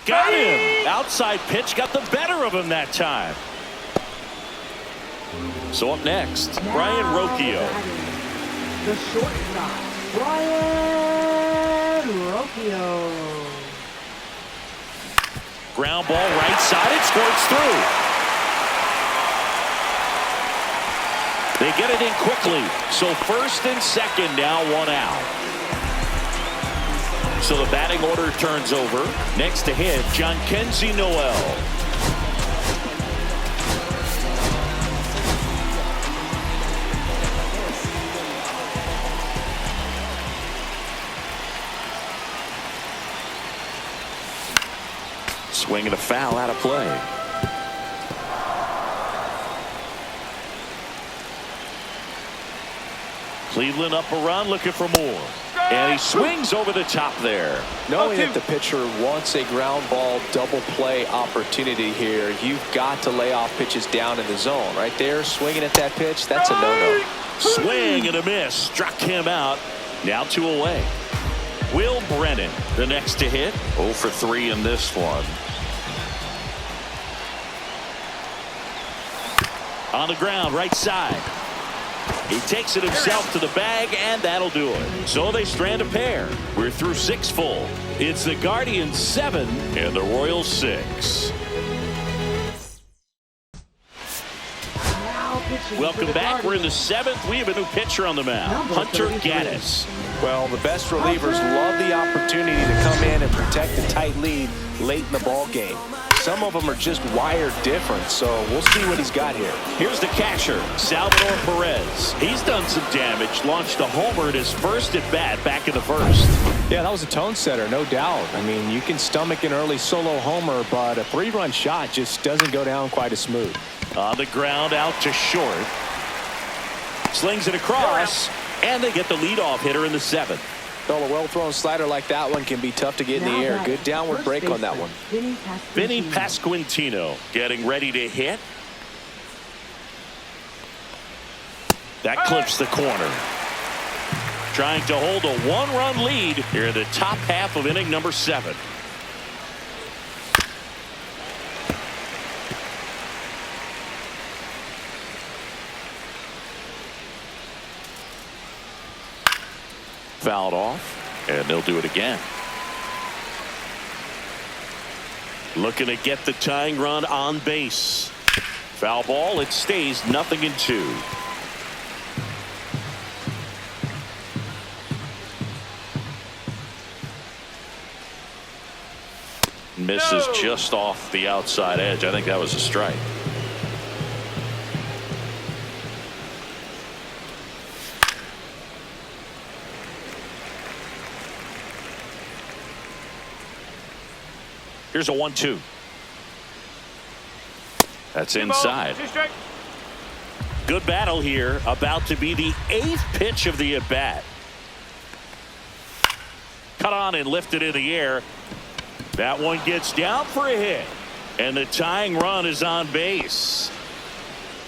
Got him outside pitch got the better of him that time. So up next, Brian Rocchio. The shortstop, Brian Rocchio. Ground ball right side. It squirts through. They get it in quickly. So first and second now, one out. So the batting order turns over. Next to hit, Jhonkensy Noel. Swing and a foul out of play. Cleveland up a run, looking for more. And he swings over the top there. Knowing that the pitcher wants a ground ball double play opportunity here, you've got to lay off pitches down in the zone. Right there, swinging at that pitch, that's a no-no. Swing and a miss. Struck him out. Now 2 away. Will Brennan, the next to hit. 0 for 3 in this one. On the ground, right side. He takes it himself to the bag, and that'll do it. So they strand a pair. We're through 6 full. It's the Guardians 7 and the Royals 6. Welcome back. We're in the 7th. We have a new pitcher on the mound, Hunter Gaddis. Well, the best relievers love the opportunity to come in and protect a tight lead late in the ball game. Some of them are just wired different, so we'll see what he's got here. Here's the catcher, Salvador Perez. He's done some damage, launched a homer in his first at bat back in the first. Yeah, that was a tone setter, no doubt. I mean, you can stomach an early solo homer, but a 3-run shot just doesn't go down quite as smooth. On the ground, out to short. Slings it across, and they get the leadoff hitter in the 7th. Well, a well-thrown slider like that one can be tough to get in the air. Good downward break on that one. Vinny Pasquantino getting ready to hit. That clips the corner. Trying to hold a 1-run lead here in the top half of inning number 7. Fouled off, and they'll do it again. Looking to get the tying run on base. Foul ball. It stays 0-2. Misses just off the outside edge. I think that was a strike. Here's a 1-2. That's inside. Good battle here. About to be the 8th pitch of the at-bat. Cut on and lifted in the air. That one gets down for a hit. And the tying run is on base.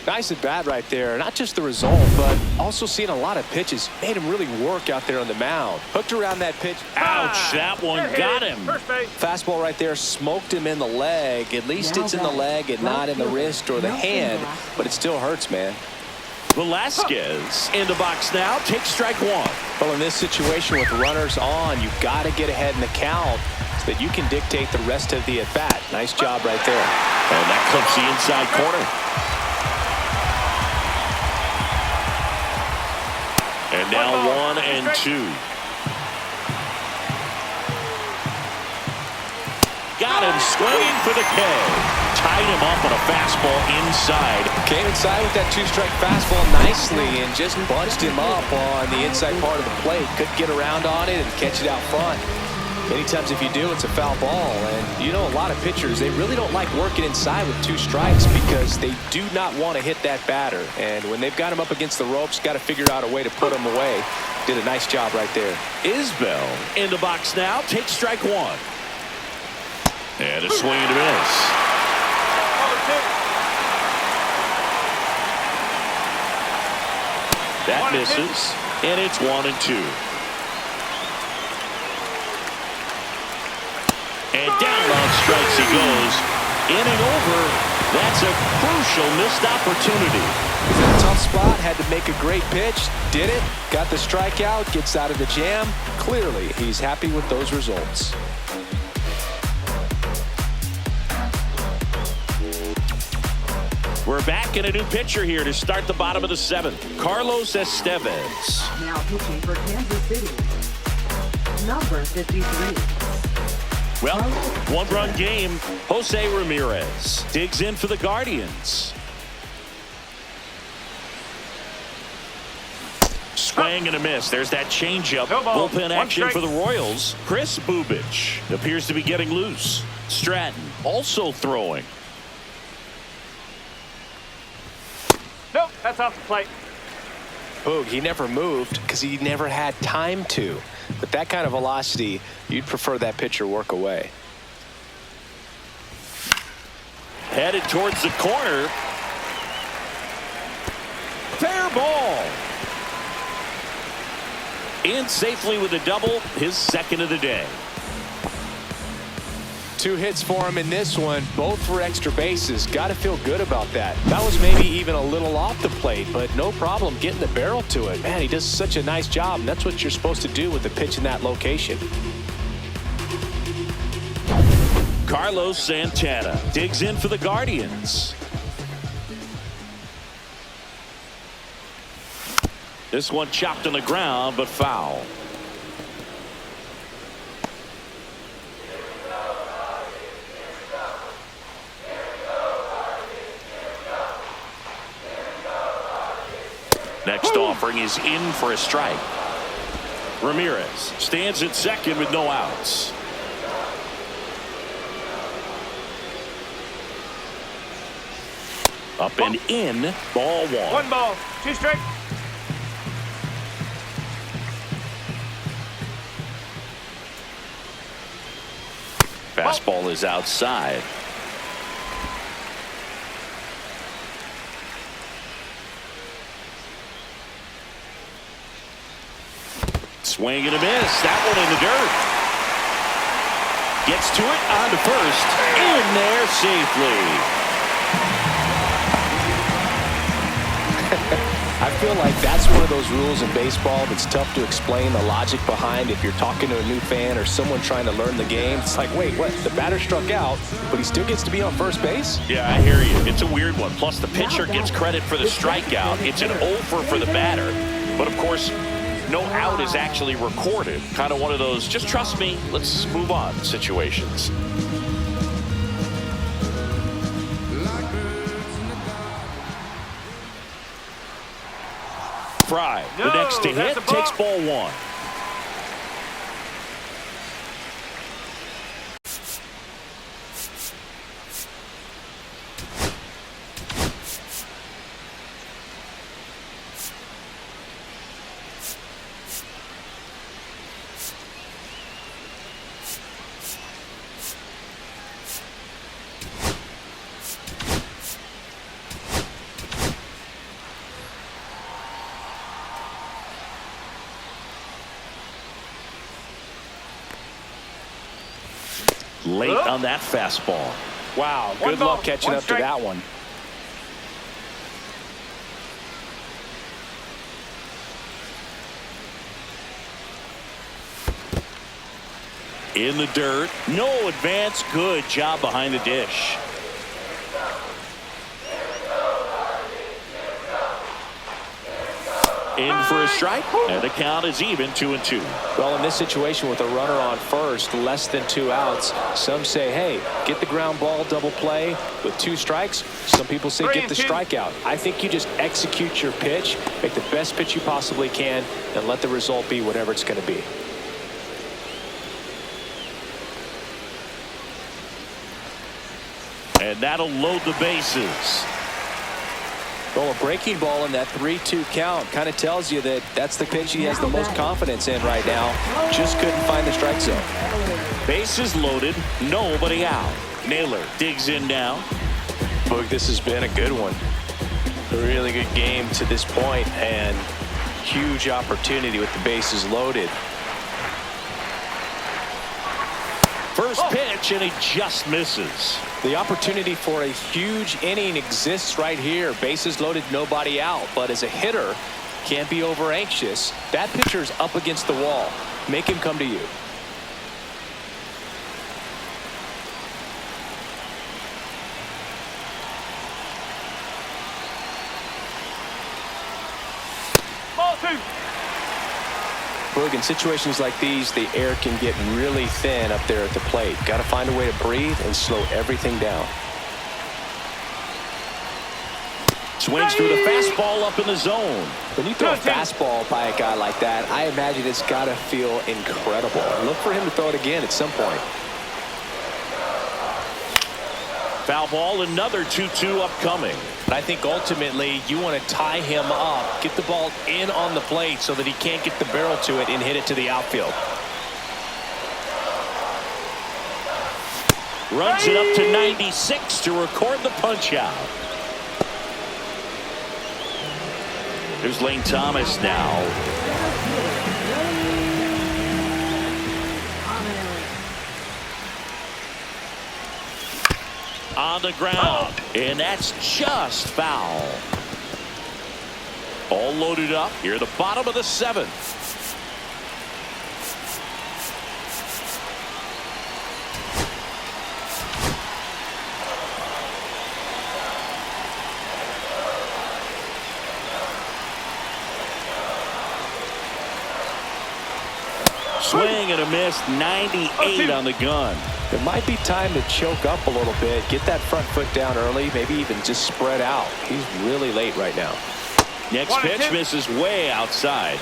Nice at bat right there. Not just the result, but also seeing a lot of pitches. Made him really work out there on the mound. Hooked around that pitch. Ouch, that one got him. Fastball right there smoked him in the leg. At least it's in the leg and not in the wrist or the hand, but it still hurts, man. Velasquez in the box now. Takes strike 1. Well, in this situation with runners on, you've got to get ahead in the count so that you can dictate the rest of the at-bat. Nice job right there. And that clips the inside corner. And now 1-2. Got him swinging for the K. Tied him up on a fastball inside. Came inside with that 2-strike fastball nicely and just bunched him up on the inside part of the plate. Couldn't get around on it and catch it out front. Many times if you do, it's a foul ball. And you know, a lot of pitchers, they really don't like working inside with 2 strikes because they do not want to hit that batter. And when they've got him up against the ropes, got to figure out a way to put him away. Did a nice job right there. Isbell in the box now. Takes strike 1. And a swing and a miss. That misses. And it's 1-2. And down on strikes he goes. Inning over. That's a crucial missed opportunity. He's in a tough spot, had to make a great pitch, did it, got the strikeout, gets out of the jam. Clearly, he's happy with those results. We're back in a new pitcher here to start the bottom of the seventh. Carlos Estevez. Now pitching for Kansas City, number 53. Well, one-run game. Jose Ramirez digs in for the Guardians. Swing and a miss. There's that changeup. No ball. Bullpen One action strike. for the Royals. Chris Bubich appears to be getting loose. Stratton also throwing. Nope, that's off the plate. Boog, he never moved because he never had time to. With that kind of velocity, you'd prefer that pitcher work away. Headed towards the corner. Fair ball. In safely with a double, his second of the day. 2 hits for him in this one, both for extra bases. Got to feel good about that. That was maybe even a little off the plate, but no problem getting the barrel to it. Man, he does such a nice job, and that's what you're supposed to do with the pitch in that location. Carlos Santana digs in for the Guardians. This one chopped on the ground, but foul. Next offering is in for a strike. Ramirez stands at second with no outs. Up and in, ball one. 1 ball, 2 strikes. Fastball is outside. Swing and a miss. That one in the dirt. Gets to it on to first. In there safely. I feel like that's one of those rules in baseball that's tough to explain the logic behind if you're talking to a new fan or someone trying to learn the game. It's like, wait, what? The batter struck out, but he still gets to be on first base? Yeah, I hear you. It's a weird one. Plus, the pitcher gets credit for the strikeout. It's an over for the batter. But, of course, no out is actually recorded. Kind of one of those, just trust me, let's move on situations. Fry, the No, next to that's hit, a ball. takes ball one. Late on that fastball. Wow, One good ball, luck catching one up to strike. that one. In the dirt. No advance. Good job behind the dish. In for a strike. And the count is even 2-2. Well, in this situation with a runner on first, less than 2 outs, some say, hey, get the ground ball double play with 2 strikes. Some people say get the 3-2. strikeout. I think you just execute your pitch, make the best pitch you possibly can, and let the result be whatever it's going to be. And that'll load the bases. Well, a breaking ball in that 3-2 count kind of tells you that that's the pitch he has the most confidence in right now. Just couldn't find the strike zone. Bases loaded. Nobody out. Naylor digs in now. Boog, this has been a good one. A really good game to this point, and huge opportunity with the bases loaded. First pitch, and he just misses. The opportunity for a huge inning exists right here. Bases loaded, nobody out. But as a hitter, can't be over anxious. That pitcher's up against the wall. Make him come to you. Ball 2. Look, in situations like these, the air can get really thin up there at the plate. Got to find a way to breathe and slow everything down. Swings through the fastball up in the zone. When you throw a fastball by a guy like that, I imagine it's got to feel incredible. Look for him to throw it again at some point. Foul ball, another 2-2 upcoming. But I think ultimately you want to tie him up, get the ball in on the plate so that he can't get the barrel to it and hit it to the outfield. Runs it up to 96 to record the punch out. Here's Lane Thomas now. On the ground, and that's just foul. All loaded up here at the bottom of the 7th. Swing and a miss, 98 on the gun. It might be time to choke up a little bit, get that front foot down early, maybe even just spread out. He's really late right now. Next pitch misses way outside.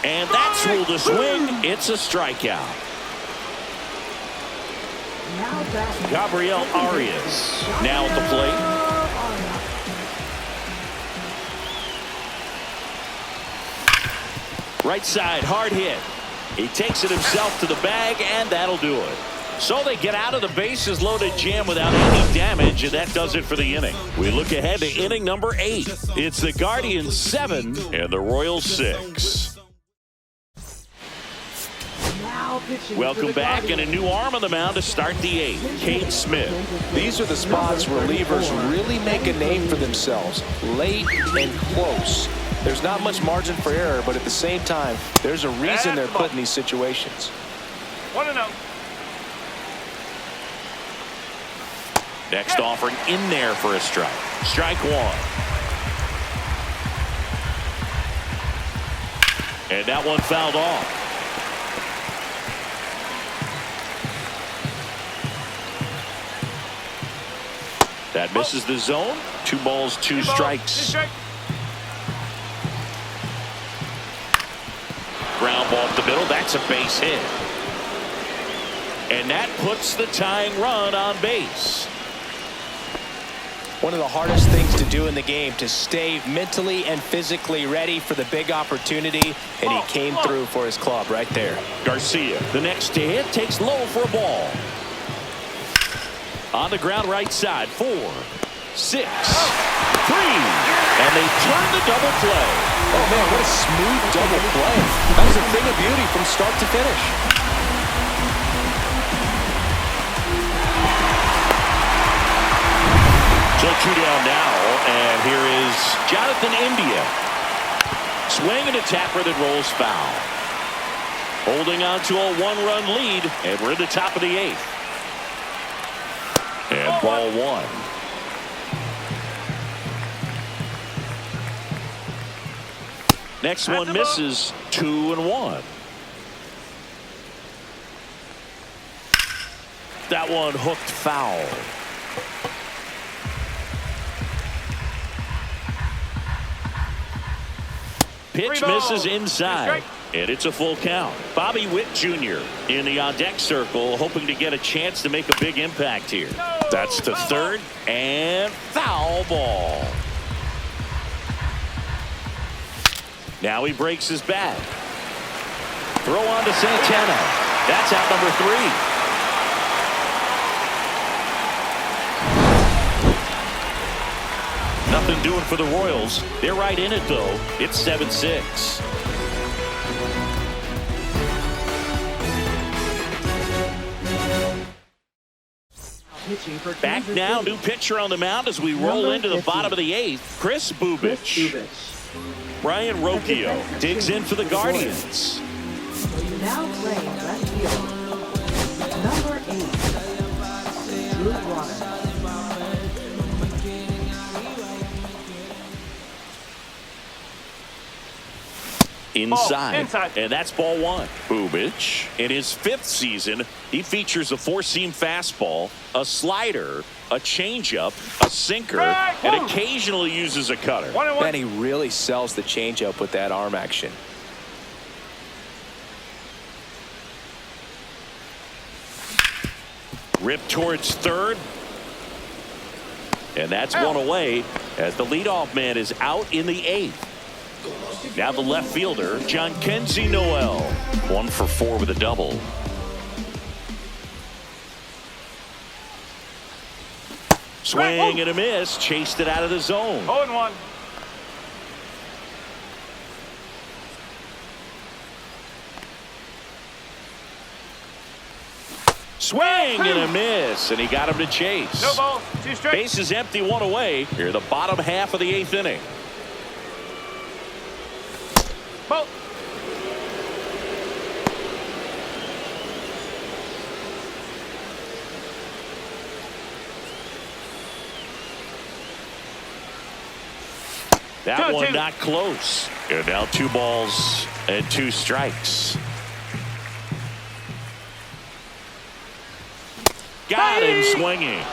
And that's ruled a swing. It's a strikeout. Gabriel Arias now at the plate. Right side, hard hit. He takes it himself to the bag, and that'll do it. So they get out of the bases loaded jam without any damage, and that does it for the inning. We look ahead to inning number 8. It's the Guardians 7 and the Royals 6. Welcome back, and a new arm on the mound to start the 8th, Cade Smith. These are the spots relievers really make a name for themselves, late and close. There's not much margin for error, but at the same time, there's a reason they're put in these situations. 1-0. Next offering in there for a strike. Strike 1. And that one fouled off. That misses the zone. 2 balls, 2 strikes. Ground ball up the middle. That's a base hit. And that puts the tying run on base. One of the hardest things to do in the game, to stay mentally and physically ready for the big opportunity, and he came through for his club right there. Garcia, the next to hit, takes low for a ball. On the ground right side, 4, 6, 3, and they turn the double play. Oh man, what a smooth double play. That was a thing of beauty from start to finish. So 2 down now, and here is Jonathan India. Swing and a tapper that rolls foul. Holding on to a 1-run lead, and we're at the top of the 8th. And ball 1. Next one misses, 2-1. That one hooked foul. Pitch misses inside, and it's a full count. Bobby Witt Jr. in the on-deck circle, hoping to get a chance to make a big impact here. That's to third, and foul ball. Now he breaks his bat. Throw on to Santana. That's out number 3. Nothing doing for the Royals. They're right in it, though. It's 7-6. Back now, new pitcher on the mound as we roll into the bottom of the 8th. Kris Bubic. Brian Rocchio digs in for the Guardians. Now playing left field. Number 8, Drew Waters. Inside. And that's ball 1. Bubic, in his 5th season, he features a 4-seam fastball, a slider, a changeup, a sinker, and occasionally uses a cutter. Man, he really sells the changeup with that arm action. Rip towards third. And that's one away as the leadoff man is out in the 8th. Now the left fielder, Jhonkensy Noel. 1 for 4 with a double. Swing and a miss. Chased it out of the zone. 0-1. Swing and a miss. And he got him to chase. No ball. 2 straight. Base is empty, 1 away. Here the bottom half of the 8th inning. Ball. That one not close. And now 2 balls and 2 strikes. Got him swinging.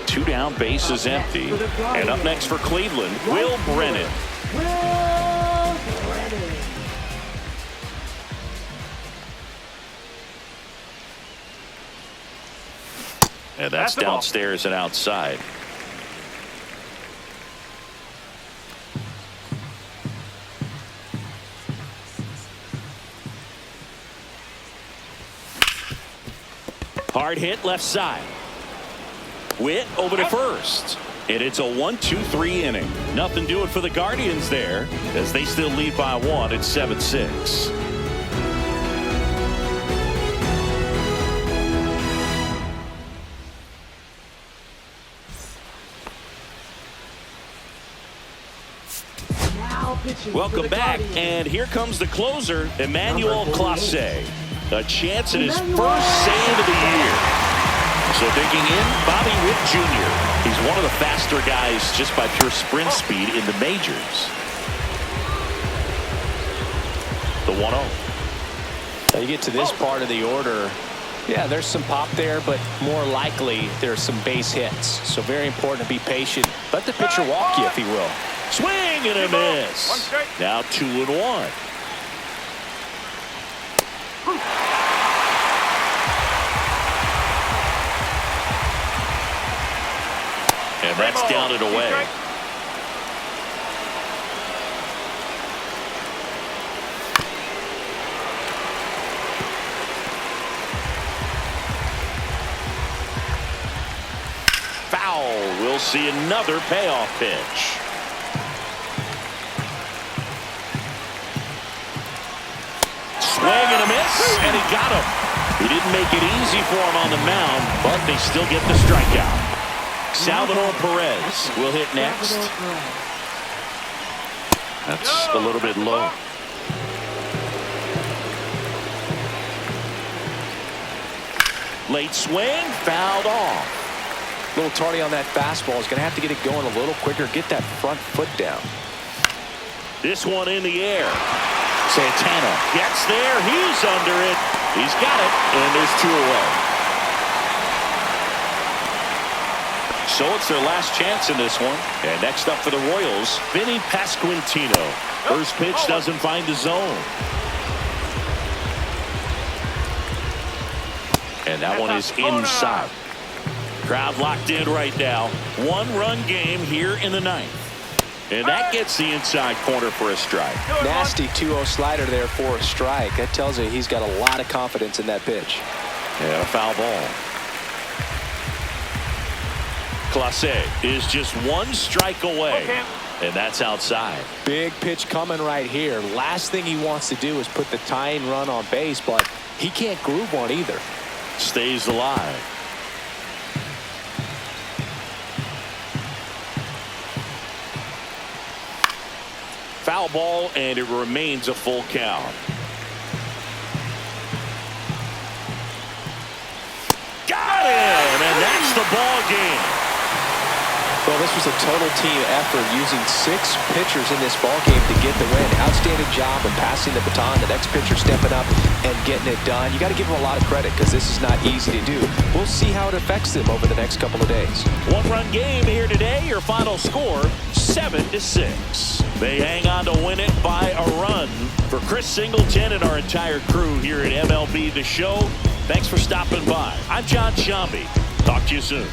Two down, base is empty. And up next for Cleveland, Will Brennan. And that's downstairs and outside. Hard hit left side. Witt over to first. And it's a 1-2-3 inning. Nothing doing for the Guardians there as they still lead by 1 at 7-6. Welcome back, and here comes the closer, Emmanuel Clase. A chance at his first save of the year. So digging in, Bobby Witt Jr. He's one of the faster guys just by pure sprint speed in the majors. The 1-0. Now you get to this part of the order. Yeah, there's some pop there, but more likely there's some base hits. So very important to be patient. Let the pitcher walk you, if he will. Swing and a miss. Now 2-1. And that's down and away. Foul. We'll see another payoff pitch. Swing and a miss, and he got him. He didn't make it easy for him on the mound, but they still get the strikeout. Salvador Perez will hit next. That's a little bit low. Late swing, fouled off. A little tardy on that fastball. Is going to have to get it going a little quicker. Get that front foot down. This one in the air. Santana gets there. He's under it. He's got it. And there's 2 away. So it's their last chance in this one. And next up for the Royals, Vinny Pasquantino. First pitch doesn't find the zone. And that one is inside. Crowd locked in right now. 1-run game here in the 9th. And that gets the inside corner for a strike. Nasty 2-0 slider there for a strike. That tells you he's got a lot of confidence in that pitch. Yeah, a foul ball. Clase is just one strike away. Okay. And that's outside. Big pitch coming right here. Last thing he wants to do is put the tying run on base, but he can't groove one either. Stays alive. Foul ball, and it remains a full count. Got him, and that's the ball game. Well, this was a total team effort, using 6 pitchers in this ball game to get the win. Outstanding job of passing the baton. The next pitcher stepping up and getting it done. You got to give them a lot of credit because this is not easy to do. We'll see how it affects them over the next couple of days. One-run game here today. Your final score, 7-6. They hang on to win it by a run. For Chris Singleton and our entire crew here at MLB The Show, thanks for stopping by. I'm John Sciambi. Talk to you soon.